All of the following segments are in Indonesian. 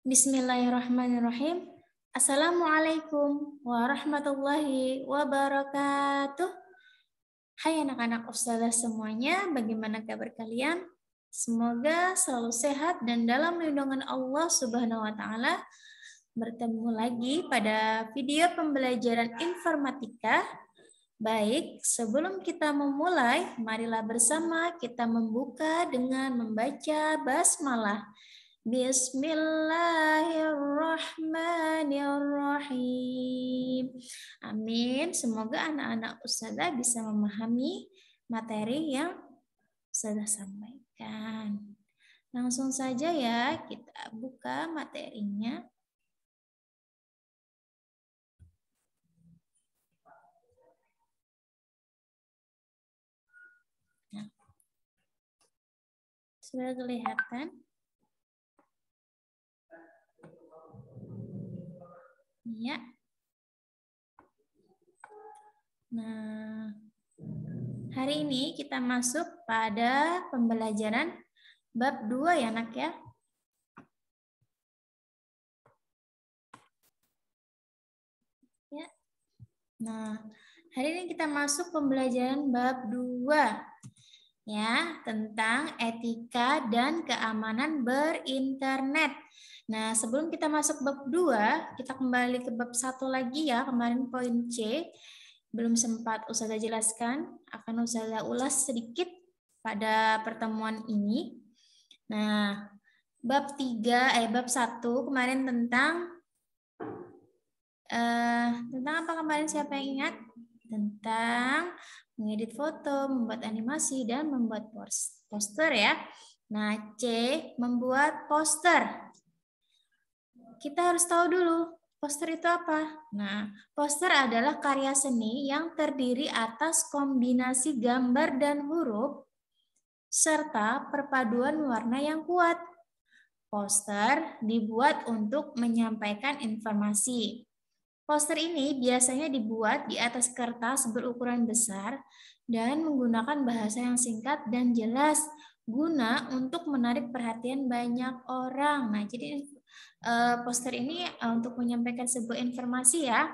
Bismillahirrahmanirrahim. Assalamualaikum warahmatullahi wabarakatuh. Hai anak-anak ustazah semuanya, bagaimana kabar kalian? Semoga selalu sehat dan dalam lindungan Allah Subhanahu wa taala. Bertemu lagi pada video pembelajaran informatika. Baik, sebelum kita memulai, marilah bersama kita membuka dengan membaca basmalah. Bismillahirrahmanirrahim. Amin. Semoga anak-anak ustazah bisa memahami materi yang ustazah sampaikan. Langsung saja ya, kita buka materinya. Nah, sudah kelihatan? Ya. Nah, hari ini kita masuk pada pembelajaran bab 2 ya anak ya. Ya. Nah, hari ini kita masuk pembelajaran bab 2 ya, tentang etika dan keamanan berinternet. Nah, sebelum kita masuk bab 2, kita kembali ke bab 1 lagi ya. Kemarin poin C belum sempat ustazah jelaskan, akan ustazah ulas sedikit pada pertemuan ini. Nah, bab 1 kemarin tentang apa kemarin, siapa yang ingat? Tentang mengedit foto, membuat animasi, dan membuat poster ya. Nah, C, membuat poster. Kita harus tahu dulu, poster itu apa? Nah, poster adalah karya seni yang terdiri atas kombinasi gambar dan huruf, serta perpaduan warna yang kuat. Poster dibuat untuk menyampaikan informasi. Poster ini biasanya dibuat di atas kertas berukuran besar dan menggunakan bahasa yang singkat dan jelas guna untuk menarik perhatian banyak orang. Nah, jadi poster ini untuk menyampaikan sebuah informasi ya.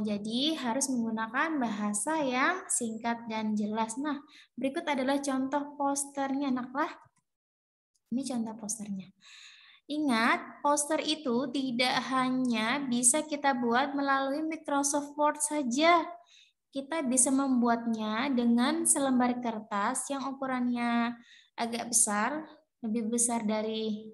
Jadi harus menggunakan bahasa yang singkat dan jelas. Nah, berikut adalah contoh posternya, naklah. Ini contoh posternya. Ingat, poster itu tidak hanya bisa kita buat melalui Microsoft Word saja. Kita bisa membuatnya dengan selembar kertas yang ukurannya agak besar, lebih besar dari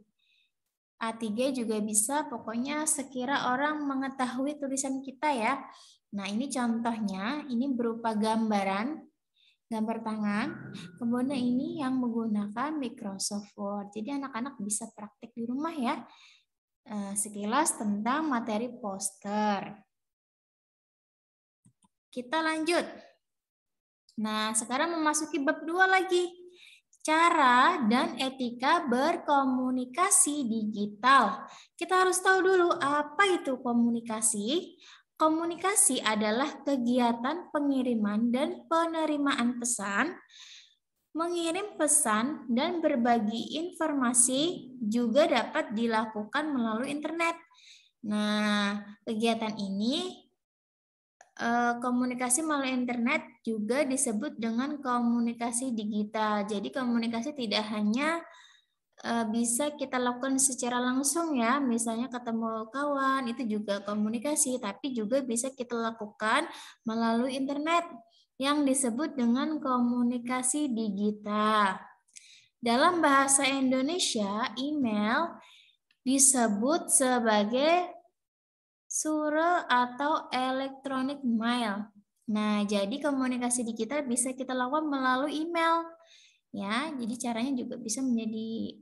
A3 juga bisa, pokoknya sekira orang mengetahui tulisan kita ya. Nah, ini contohnya, ini berupa gambar tangan. Kemudian ini yang menggunakan Microsoft Word. Jadi anak-anak bisa praktik di rumah ya. Sekilas tentang materi poster. Kita lanjut. Nah, sekarang memasuki bab 2 lagi. Cara dan etika berkomunikasi digital. Kita harus tahu dulu apa itu komunikasi. Komunikasi adalah kegiatan pengiriman dan penerimaan pesan, mengirim pesan dan berbagi informasi juga dapat dilakukan melalui internet. Nah, kegiatan ini komunikasi melalui internet juga disebut dengan komunikasi digital. Jadi komunikasi tidak hanya bisa kita lakukan secara langsung ya, misalnya ketemu kawan, itu juga komunikasi, tapi juga bisa kita lakukan melalui internet yang disebut dengan komunikasi digital. Dalam bahasa Indonesia, email disebut sebagai surel atau electronic mail. Nah, jadi komunikasi digital bisa kita lakukan melalui email. Ya, jadi caranya juga bisa menjadi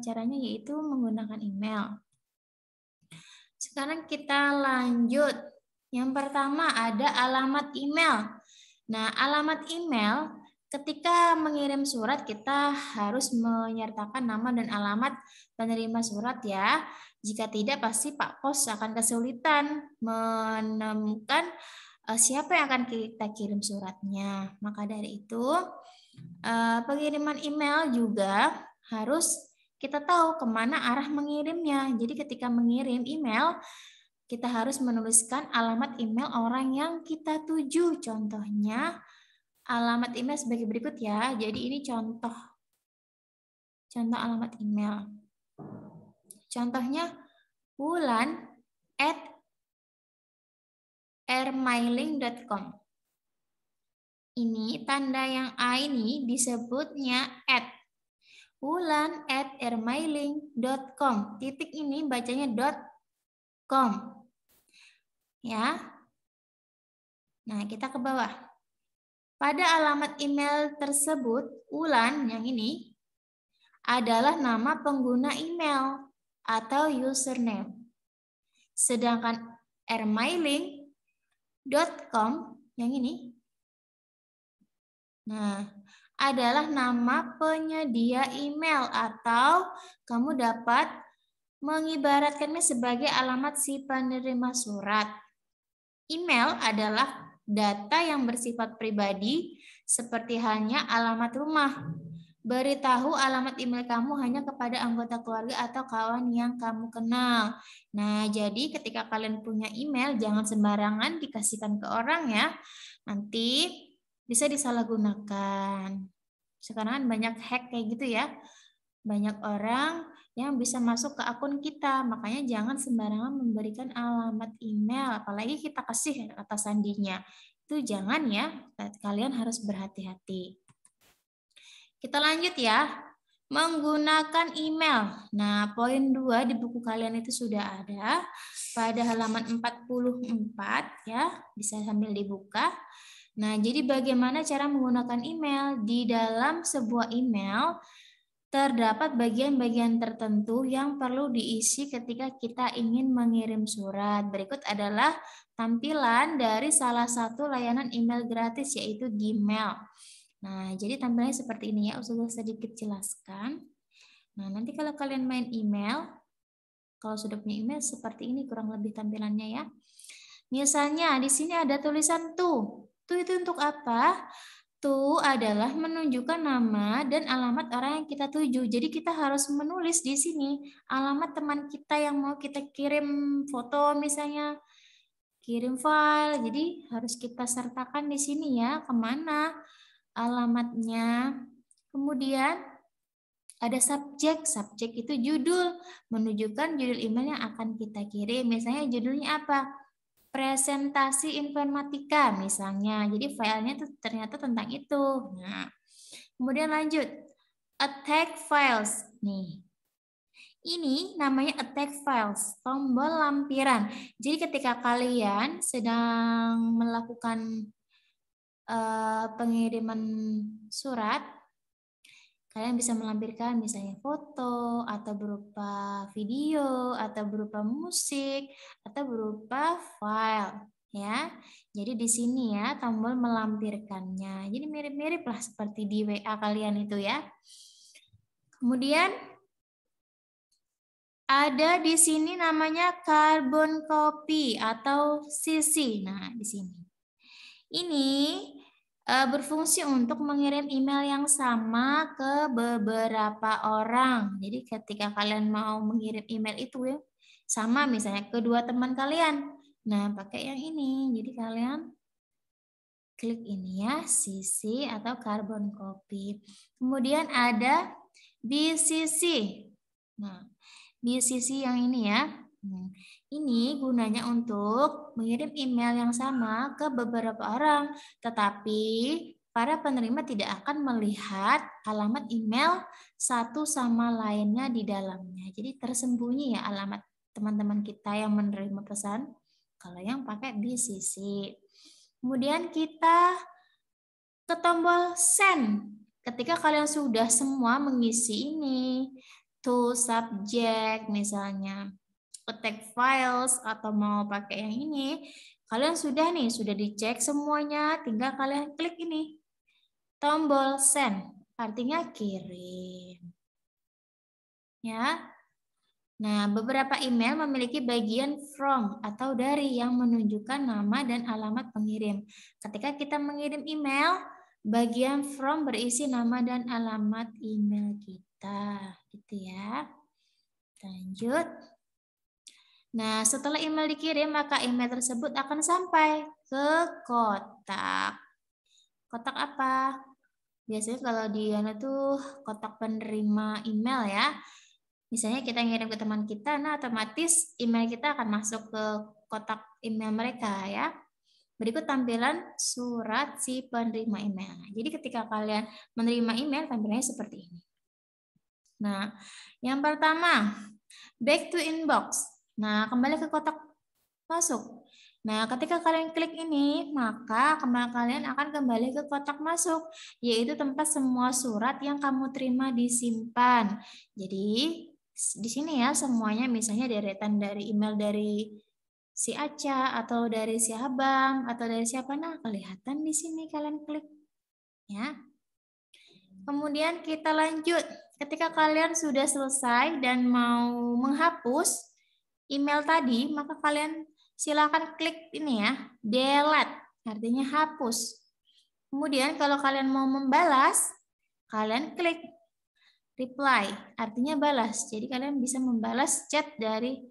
caranya yaitu menggunakan email. Sekarang kita lanjut. Yang pertama ada alamat email. Nah, alamat email ketika mengirim surat kita harus menyertakan nama dan alamat penerima surat ya. Jika tidak pasti Pak Pos akan kesulitan menemukan siapa yang akan kita kirim suratnya. Maka dari itu pengiriman email juga harus kita tahu kemana arah mengirimnya. Jadi ketika mengirim email, kita harus menuliskan alamat email orang yang kita tuju. Contohnya, alamat email sebagai berikut ya. Jadi ini contoh alamat email. Contohnya, wulan@airmailing.com. Ini tanda yang A ini disebutnya @ wulan@airmailing.com. Titik ini bacanya .com. Ya. Nah, kita ke bawah. Pada alamat email tersebut, Wulan yang ini adalah nama pengguna email atau username. Sedangkan airmailing.com yang ini adalah nama penyedia email atau kamu dapat mengibaratkannya sebagai alamat si penerima surat. Email adalah data yang bersifat pribadi seperti hanya alamat rumah. Beritahu alamat email kamu hanya kepada anggota keluarga atau kawan yang kamu kenal. Nah, jadi ketika kalian punya email jangan sembarangan dikasihkan ke orang ya. Nanti bisa disalahgunakan. Sekarang kan banyak hack kayak gitu ya. Banyak orang yang bisa masuk ke akun kita. Makanya jangan sembarangan memberikan alamat email. Apalagi kita kasih kata sandinya. Itu jangan ya. Kalian harus berhati-hati. Kita lanjut ya. Menggunakan email. Nah, poin 2 di buku kalian itu sudah ada. Pada halaman 44 ya. Bisa sambil dibuka. Nah, jadi bagaimana cara menggunakan email? Di dalam sebuah email terdapat bagian-bagian tertentu yang perlu diisi ketika kita ingin mengirim surat. Berikut adalah tampilan dari salah satu layanan email gratis yaitu Gmail. Nah, jadi tampilannya seperti ini ya, sudah sedikit jelaskan. Nah, nanti kalau kalian main email, kalau sudah punya email seperti ini kurang lebih tampilannya ya. Misalnya di sini ada tulisan tuh. Tuh itu untuk apa? Tuh adalah menunjukkan nama dan alamat orang yang kita tuju. Jadi kita harus menulis di sini alamat teman kita yang mau kita kirim foto misalnya, kirim file. Jadi harus kita sertakan di sini ya, kemana alamatnya. Kemudian ada subjek. Subjek itu judul, menunjukkan judul email yang akan kita kirim. Misalnya judulnya apa? Presentasi informatika misalnya. Jadi filenya tuh ternyata tentang itu. Nah, kemudian lanjut. Attack files. Nih. Ini namanya attack files, tombol lampiran. Jadi ketika kalian sedang melakukan pengiriman surat, kalian bisa melampirkan misalnya foto, atau berupa video, atau berupa musik, atau berupa file. Ya, jadi di sini ya tombol melampirkannya. Jadi mirip-mirip lah seperti di WA kalian itu ya. Kemudian ada di sini namanya carbon copy atau CC. Nah, di sini. Ini berfungsi untuk mengirim email yang sama ke beberapa orang. Jadi ketika kalian mau mengirim email itu ya, sama misalnya kedua teman kalian. Nah, pakai yang ini. Jadi kalian klik ini ya, CC atau carbon copy. Kemudian ada BCC. Nah, BCC yang ini ya. Ini gunanya untuk mengirim email yang sama ke beberapa orang, tetapi para penerima tidak akan melihat alamat email satu sama lainnya di dalamnya. Jadi tersembunyi ya alamat teman-teman kita yang menerima pesan kalau yang pakai BCC. Kemudian kita ke tombol send. Ketika kalian sudah semua mengisi ini, to subject misalnya, attack files atau mau pakai yang ini, kalian sudah dicek semuanya, tinggal kalian klik ini tombol send, artinya kirim ya. Nah, beberapa email memiliki bagian from atau dari yang menunjukkan nama dan alamat pengirim. Ketika kita mengirim email, bagian from berisi nama dan alamat email kita Gitu ya. Lanjut. Nah, setelah email dikirim, maka email tersebut akan sampai ke kotak. Kotak apa? Biasanya kalau di tuh kotak penerima email ya. Misalnya kita ngirim ke teman kita, nah otomatis email kita akan masuk ke kotak email mereka ya. Berikut tampilan surat si penerima email. Jadi ketika kalian menerima email, tampilannya seperti ini. Nah, yang pertama, back to inbox. Nah, kembali ke kotak masuk. Nah, ketika kalian klik ini, maka kalian akan kembali ke kotak masuk, yaitu tempat semua surat yang kamu terima disimpan. Jadi, di sini ya semuanya, misalnya deretan dari email dari si Aca, atau dari si Abang, atau dari siapa, nah kelihatan di sini kalian klik. Ya. Kemudian kita lanjut. Ketika kalian sudah selesai dan mau menghapus email tadi, maka kalian silakan klik ini ya, delete, artinya hapus. Kemudian kalau kalian mau membalas, kalian klik reply, artinya balas. Jadi kalian bisa membalas chat dari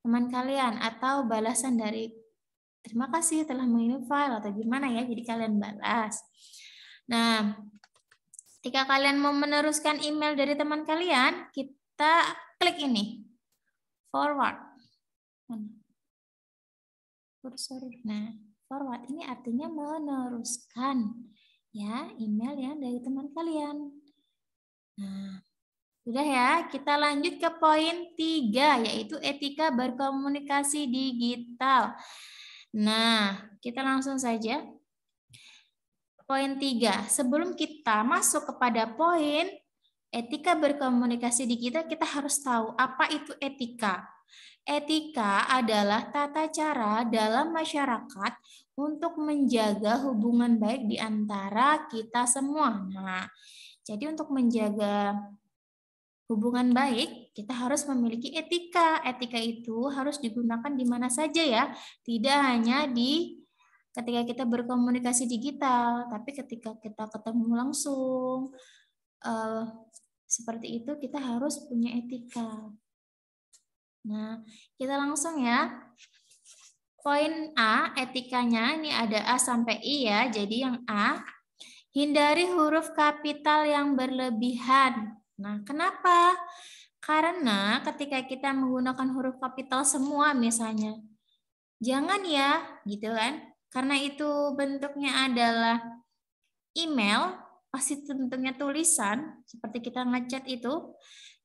teman kalian atau balasan dari terima kasih telah mengirim file atau gimana ya, jadi kalian balas. Nah, ketika kalian mau meneruskan email dari teman kalian, kita klik ini, forward. Nah, forward ini artinya meneruskan ya email yang dari teman kalian. Nah, sudah ya, kita lanjut ke poin 3, yaitu etika berkomunikasi digital. Nah, kita langsung saja. Poin 3, sebelum kita masuk kepada poin etika berkomunikasi digital, kita harus tahu apa itu etika. Etika adalah tata cara dalam masyarakat untuk menjaga hubungan baik di antara kita semua. Nah, jadi untuk menjaga hubungan baik, kita harus memiliki etika. Etika itu harus digunakan di mana saja ya, tidak hanya di ketika kita berkomunikasi digital, tapi ketika kita ketemu langsung, seperti itu kita harus punya etika. Nah, kita langsung ya. Poin A, etikanya ini ada A sampai I ya. Jadi yang A, hindari huruf kapital yang berlebihan. Nah, kenapa? Karena ketika kita menggunakan huruf kapital semua misalnya, jangan ya, gitu kan? Karena itu bentuknya adalah email, pasti bentuknya tulisan, seperti kita ngechat itu.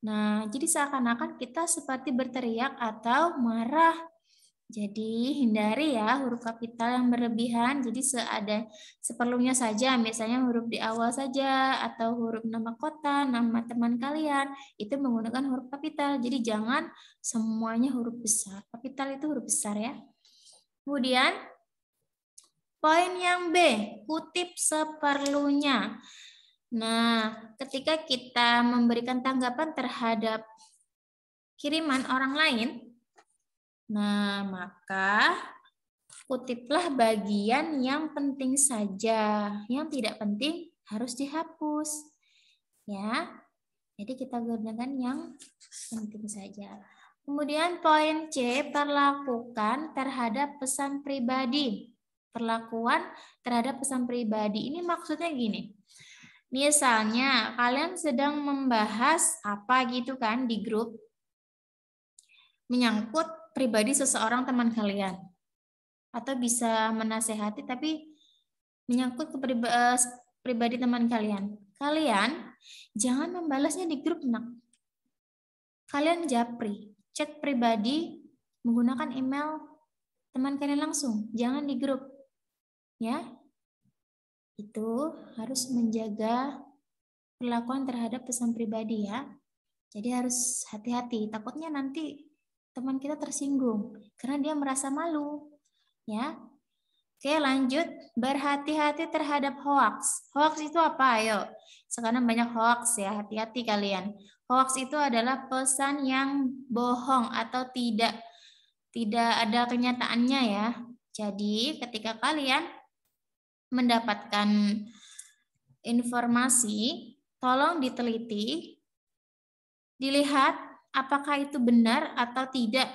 Nah, jadi seakan-akan kita seperti berteriak atau marah. Jadi hindari ya huruf kapital yang berlebihan. Jadi seperlunya saja, misalnya huruf di awal saja, atau huruf nama kota, nama teman kalian, itu menggunakan huruf kapital. Jadi jangan semuanya huruf besar. Kapital itu huruf besar ya. Kemudian poin yang B, kutip seperlunya. Nah, ketika kita memberikan tanggapan terhadap kiriman orang lain, nah maka kutiplah bagian yang penting saja, yang tidak penting harus dihapus. Ya, jadi kita gunakan yang penting saja. Kemudian poin C, perlakukan terhadap pesan pribadi. Perlakuan terhadap pesan pribadi ini maksudnya gini. Misalnya kalian sedang membahas apa gitu kan di grup, menyangkut pribadi seseorang teman kalian. Atau bisa menasehati tapi menyangkut ke pribadi teman kalian. Kalian jangan membalasnya di grup, nak. Kalian japri, chat pribadi menggunakan email teman kalian langsung, jangan di grup. Ya, itu harus menjaga perlakuan terhadap pesan pribadi ya. Jadi harus hati-hati, takutnya nanti teman kita tersinggung karena dia merasa malu. Ya. Oke, lanjut. Berhati-hati terhadap hoax. Hoax itu apa? Ayo. Sekarang banyak hoax ya, hati-hati kalian. Hoax itu adalah pesan yang bohong atau tidak ada kenyataannya ya. Jadi, ketika kalian mendapatkan informasi tolong diteliti, dilihat apakah itu benar atau tidak.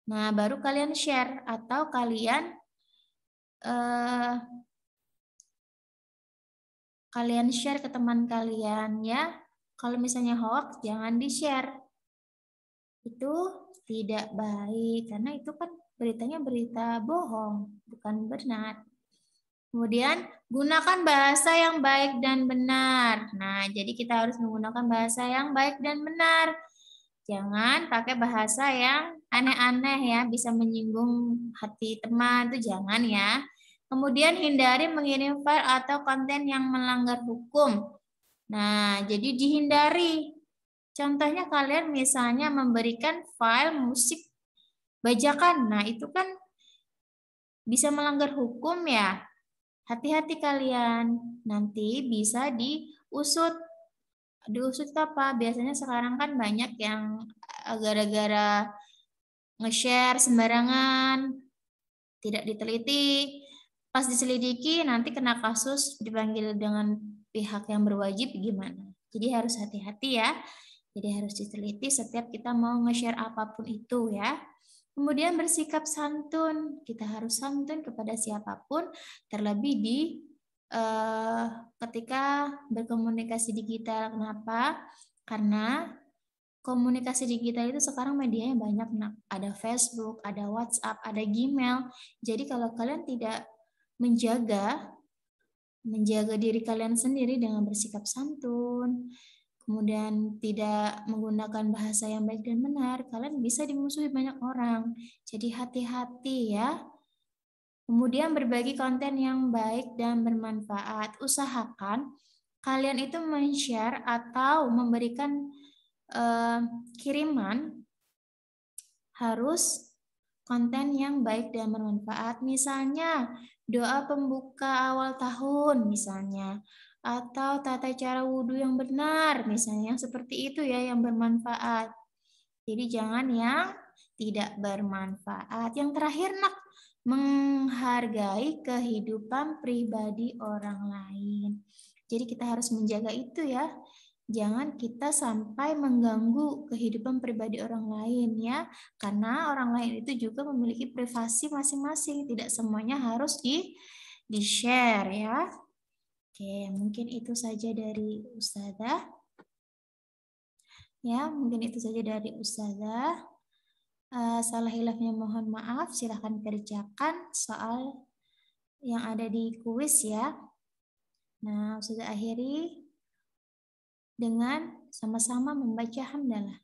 Nah, baru kalian share atau kalian share ke teman kalian ya. Kalau misalnya hoax, jangan di-share. Itu tidak baik, karena itu kan beritanya berita bohong, bukan benar. Kemudian, gunakan bahasa yang baik dan benar. Nah, jadi kita harus menggunakan bahasa yang baik dan benar. Jangan pakai bahasa yang aneh-aneh ya, bisa menyinggung hati teman, itu jangan ya. Kemudian hindari mengirim file atau konten yang melanggar hukum. Nah, jadi dihindari. Contohnya kalian misalnya memberikan file musik bajakan. Nah, itu kan bisa melanggar hukum ya. Hati-hati kalian, nanti bisa diusut. Diusut apa? Biasanya sekarang kan banyak yang gara-gara nge-share sembarangan, tidak diteliti, pas diselidiki nanti kena kasus, dipanggil dengan pihak yang berwajib gimana. Jadi harus hati-hati ya. Jadi harus diteliti setiap kita mau nge-share apapun itu ya. Kemudian bersikap santun, kita harus santun kepada siapapun, terlebih di ketika berkomunikasi digital. Kenapa? Karena komunikasi digital itu sekarang medianya banyak, ada Facebook, ada WhatsApp, ada Gmail. Jadi kalau kalian tidak menjaga diri kalian sendiri dengan bersikap santun, kemudian tidak menggunakan bahasa yang baik dan benar, kalian bisa dimusuhi banyak orang. Jadi hati-hati ya. Kemudian berbagi konten yang baik dan bermanfaat. Usahakan kalian itu men-share atau memberikan kiriman harus konten yang baik dan bermanfaat. Misalnya doa pembuka awal tahun misalnya, atau tata cara wudhu yang benar misalnya, seperti itu ya yang bermanfaat. Jadi jangan yang tidak bermanfaat. Yang terakhir nak, menghargai kehidupan pribadi orang lain. Jadi kita harus menjaga itu ya. Jangan kita sampai mengganggu kehidupan pribadi orang lain ya. Karena orang lain itu juga memiliki privasi masing-masing. Tidak semuanya harus di-share ya. Oke, mungkin itu saja dari Ustazah. Ya, mungkin itu saja dari Ustazah. Salah hilafnya mohon maaf. Silahkan kerjakan soal yang ada di kuis ya. Nah, Ustazah akhiri dengan sama-sama membaca hamdalah.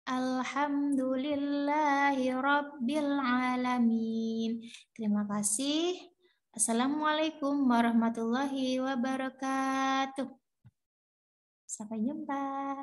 Alhamdulillahi Rabbil Alamin. Terima kasih. Assalamualaikum warahmatullahi wabarakatuh. Sampai jumpa.